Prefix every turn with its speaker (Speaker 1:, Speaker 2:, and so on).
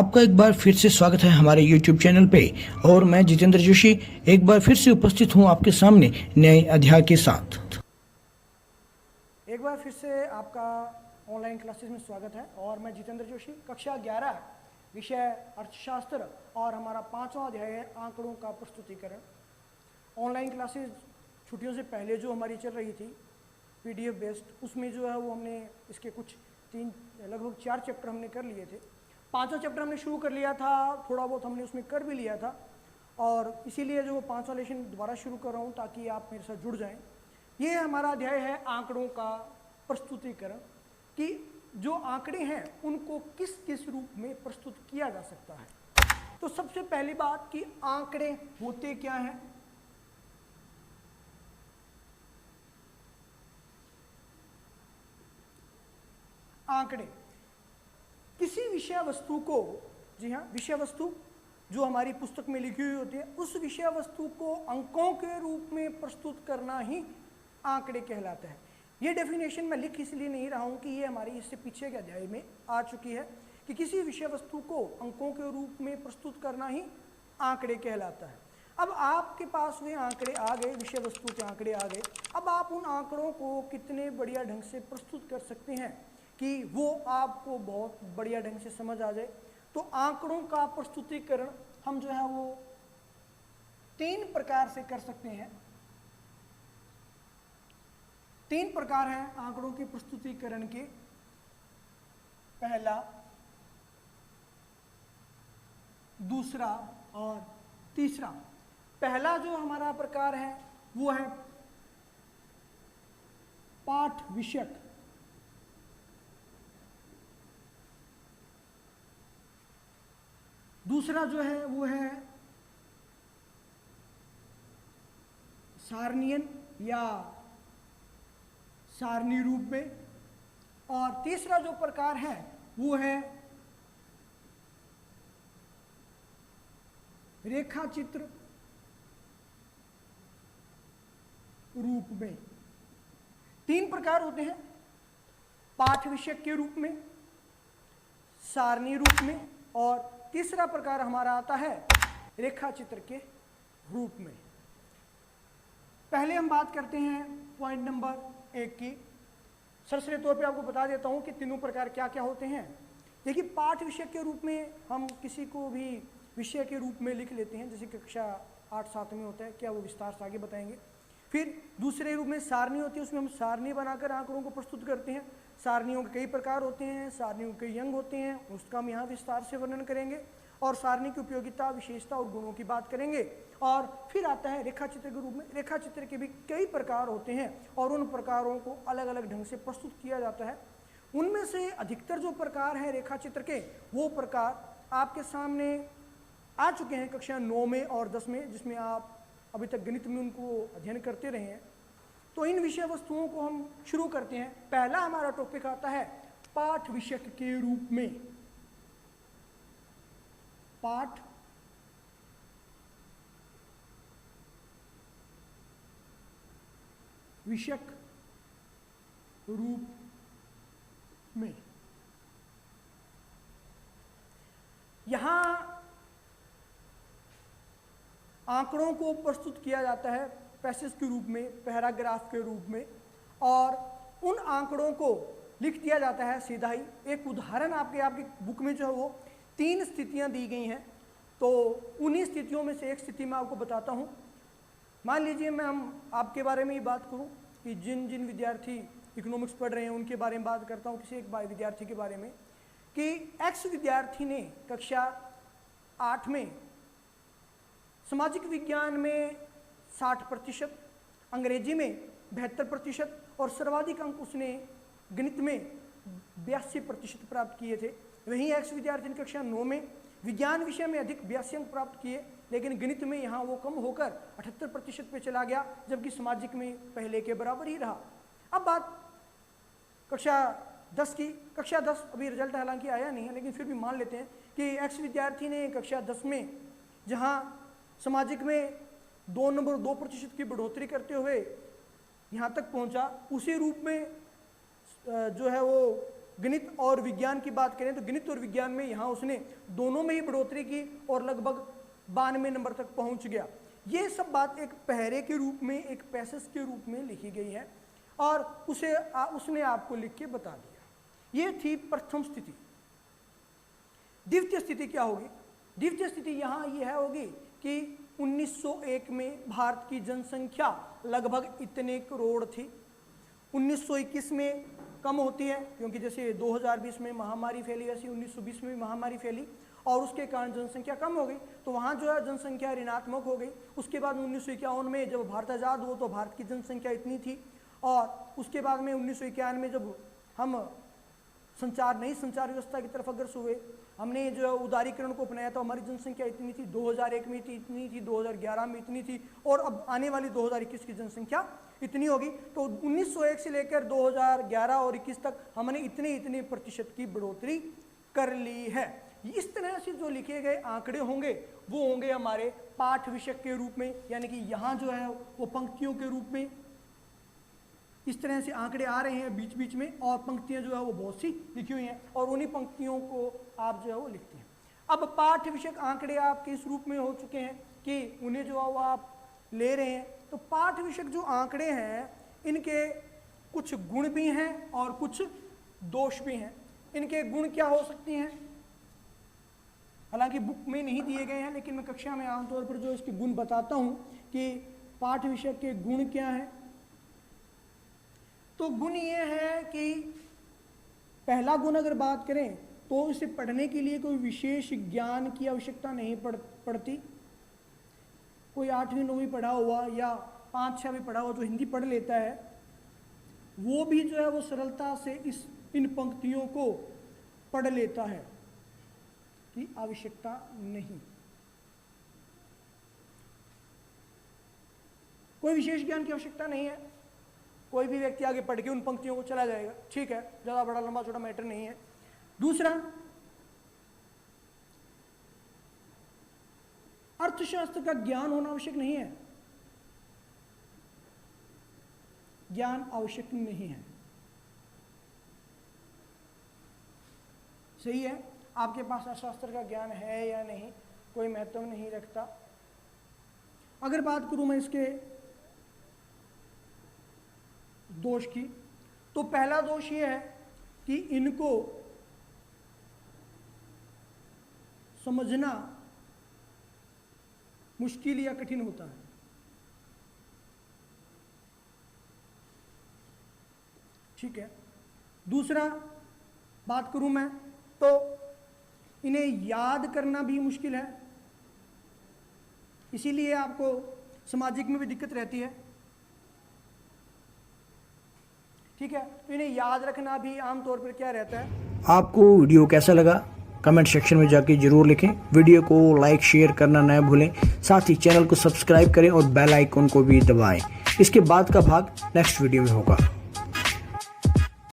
Speaker 1: आपका एक बार फिर से स्वागत है हमारे YouTube चैनल पे। और मैं जितेंद्र जोशी एक बार फिर से उपस्थित हूँ आपके सामने नए अध्याय के साथ।
Speaker 2: एक बार फिर से आपका ऑनलाइन क्लासेस में स्वागत है और मैं जितेंद्र जोशी, कक्षा 11, विषय अर्थशास्त्र और हमारा 5वां अध्याय है आंकड़ों का प्रस्तुतिकरण। ऑनलाइन क्लासेस छुट्टियों से पहले जो हमारी चल रही थी PDF बेस्ड, उसमें जो है वो हमने इसके कुछ लगभग 4 चैप्टर हमने कर लिए थे। 5वां चैप्टर हमने शुरू कर लिया था, थोड़ा बहुत हमने उसमें कर भी लिया था और इसीलिए जो 5वां लेसन दोबारा शुरू कर रहा हूँ ताकि आप मेरे साथ जुड़ जाएं। ये हमारा अध्याय है आंकड़ों का प्रस्तुतिकरण, कि जो आंकड़े हैं उनको किस किस रूप में प्रस्तुत किया जा सकता है। तो सबसे पहली बात कि आंकड़े होते क्या हैं। आंकड़े किसी विषय वस्तु को, जी हाँ, विषय वस्तु जो हमारी पुस्तक में लिखी हुई होती है, उस विषय वस्तु को अंकों के रूप में प्रस्तुत करना ही आंकड़े कहलाता है। ये डेफिनेशन मैं लिख इसलिए नहीं रहा हूँ कि ये हमारी इससे पीछे के अध्याय में आ चुकी है कि किसी विषय वस्तु को अंकों के रूप में प्रस्तुत करना ही आंकड़े कहलाता है। अब आपके पास वे आंकड़े आ गए, विषय वस्तु के आंकड़े आ गए। अब आप उन आंकड़ों को कितने बढ़िया ढंग से प्रस्तुत कर सकते हैं कि वो आपको बहुत बढ़िया ढंग से समझ आ जाए। तो आंकड़ों का प्रस्तुतिकरण हम जो है वो 3 प्रकार से कर सकते हैं। 3 प्रकार हैं आंकड़ों के प्रस्तुतिकरण के। पहला, दूसरा और तीसरा। पहला जो हमारा प्रकार है वो है पाठ विषयक। दूसरा जो है वो है सारणीयन या सारणी रूप में। और तीसरा जो प्रकार है वो है रेखाचित्र रूप में। 3 प्रकार होते हैं, पाठ विषयक के रूप में, सारणी रूप में, और तीसरा प्रकार हमारा आता है रेखाचित्र के रूप में। पहले हम बात करते हैं पॉइंट नंबर 1 की। सरसरी तौर पे आपको बता देता हूं कि तीनों प्रकार क्या क्या होते हैं। देखिए, पाठ विषय के रूप में हम किसी को भी विषय के रूप में लिख लेते हैं, जैसे कक्षा 8-7 में होता है, क्या वो विस्तार से आगे बताएंगे। फिर दूसरे रूप में सारणी होती है, उसमें हम सारणी बनाकर आंकड़ों को प्रस्तुत करते हैं। सारणियों के कई प्रकार होते हैं, सारणियों के कई अंग होते हैं, उसका हम यहाँ विस्तार से वर्णन करेंगे और सारणी की उपयोगिता, विशेषता और गुणों की बात करेंगे। और फिर आता है रेखाचित्र के रूप में। रेखाचित्र के भी कई प्रकार होते हैं और उन प्रकारों को अलग अलग ढंग से प्रस्तुत किया जाता है। उनमें से अधिकतर जो प्रकार हैं रेखाचित्र के, वो प्रकार आपके सामने आ चुके हैं कक्षा 9 में और 10 में, जिसमें आप अभी तक गणित में उनको अध्ययन करते रहे हैं। तो इन विषय वस्तुओं को हम शुरू करते हैं। पहला हमारा टॉपिक आता है पाठ विषयक के रूप में। पाठ विषयक रूप में। यहां आंकड़ों को प्रस्तुत किया जाता है पैसेज के रूप में, पैराग्राफ के रूप में, और उन आंकड़ों को लिख दिया जाता है सीधा ही। एक उदाहरण आपकी बुक में जो है वो 3 स्थितियां दी गई हैं। तो उन्हीं स्थितियों में से एक स्थिति मैं आपको बताता हूं। मान लीजिए मैं आपके बारे में ही बात करूं कि जिन जिन विद्यार्थी इकोनॉमिक्स पढ़ रहे हैं उनके बारे में बात करता हूं, किसी एक विद्यार्थी के बारे में, कि एक्स विद्यार्थी ने कक्षा 8 में सामाजिक विज्ञान में 60%, अंग्रेजी में 72% और सर्वाधिक अंक उसने गणित में 82% प्राप्त किए थे। वहीं एक्स विद्यार्थी ने कक्षा 9 में विज्ञान विषय में अधिक 82 अंक प्राप्त किए, लेकिन गणित में यहाँ वो कम होकर 78% पे चला गया, जबकि सामाजिक में पहले के बराबर ही रहा। अब बात कक्षा 10 की। कक्षा 10 अभी रिजल्ट हालांकि आया नहीं है, लेकिन फिर भी मान लेते हैं कि एक्स विद्यार्थी ने कक्षा 10 में जहाँ सामाजिक में 2% की बढ़ोतरी करते हुए यहाँ तक पहुँचा, उसी रूप में जो है वो गणित और विज्ञान की बात करें तो गणित और विज्ञान में यहाँ उसने दोनों में ही बढ़ोतरी की और लगभग 92 नंबर तक पहुंच गया। ये सब बात एक पहरे के रूप में, एक पैसेज के रूप में लिखी गई है और उसने आपको लिख के बता दिया। ये थी प्रथम स्थिति। द्वितीय स्थिति क्या होगी? द्वितीय स्थिति यहाँ यह होगी कि 1901 में भारत की जनसंख्या लगभग इतने करोड़ थी। 1921 में कम होती है क्योंकि जैसे 2020 में महामारी फैली वैसे 1920 में भी महामारी फैली और उसके कारण जनसंख्या कम हो गई, तो वहाँ जो है जनसंख्या ऋणात्मक हो गई। उसके बाद 1951 में जब भारत आज़ाद हुआ तो भारत की जनसंख्या इतनी थी और उसके बाद में 1951 में जब हम नई संचार व्यवस्था की तरफ अग्रसर हुए, हमने जो है उदारीकरण को अपनाया तो हमारी जनसंख्या इतनी थी, 2001 में इतनी थी, 2011 में इतनी थी और अब आने वाली 2021 की जनसंख्या इतनी होगी। तो 1901 से लेकर 2011 और 21 तक हमने इतने प्रतिशत की बढ़ोतरी कर ली है। इस तरह से जो लिखे गए आंकड़े होंगे वो होंगे हमारे पाठ विषय के रूप में, यानी कि यहाँ जो है वो पंक्तियों के रूप में इस तरह से आंकड़े आ रहे हैं बीच बीच में और पंक्तियां जो है वो बहुत सी लिखी हुई हैं और उन्हीं पंक्तियों को आप जो है वो लिखते हैं। अब पाठ विषयक आंकड़े आपके इस रूप में हो चुके हैं कि उन्हें जो है वो आप ले रहे हैं। तो पाठ विषयक जो आंकड़े हैं इनके कुछ गुण भी हैं और कुछ दोष भी हैं। इनके गुण क्या हो सकती हैं, हालांकि बुक में नहीं दिए गए हैं लेकिन मैं कक्षा में आमतौर पर जो इसके गुण बताता हूं कि पाठ विषय के गुण क्या हैं। तो गुण ये है कि पहला गुण अगर बात करें तो इसे पढ़ने के लिए कोई विशेष ज्ञान की आवश्यकता नहीं पड़ती। कोई 8वीं 9वीं पढ़ा हुआ या 5-6 भी पढ़ा हुआ जो हिंदी पढ़ लेता है वो भी जो है वो सरलता से इन पंक्तियों को पढ़ लेता है की आवश्यकता नहीं। कोई विशेष ज्ञान की आवश्यकता नहीं है, कोई भी व्यक्ति आगे पढ़ के उन पंक्तियों को चला जाएगा, ठीक है, ज़्यादा बड़ा लंबा छोटा मैटर नहीं है। दूसरा, अर्थशास्त्र का ज्ञान होना आवश्यक नहीं है, ज्ञान आवश्यक नहीं है। सही है, आपके पास अर्थशास्त्र का ज्ञान है या नहीं कोई महत्व नहीं रखता। अगर बात करूं मैं इसके दोष की तो पहला दोष ये है कि इनको समझना मुश्किल या कठिन होता है। ठीक है। दूसरा बात करूं मैं तो इन्हें याद करना भी मुश्किल है, इसीलिए आपको सामाजिक में भी दिक्कत रहती है। ठीक है, तो इन्हें याद रखना भी आमतौर पर क्या रहता है।
Speaker 1: आपको वीडियो कैसा लगा कमेंट सेक्शन में जाके जरूर लिखें। वीडियो को लाइक शेयर करना न भूलें, साथ ही चैनल को सब्सक्राइब करें और बेल आइकन को भी दबाएं। इसके बाद का भाग नेक्स्ट वीडियो में होगा।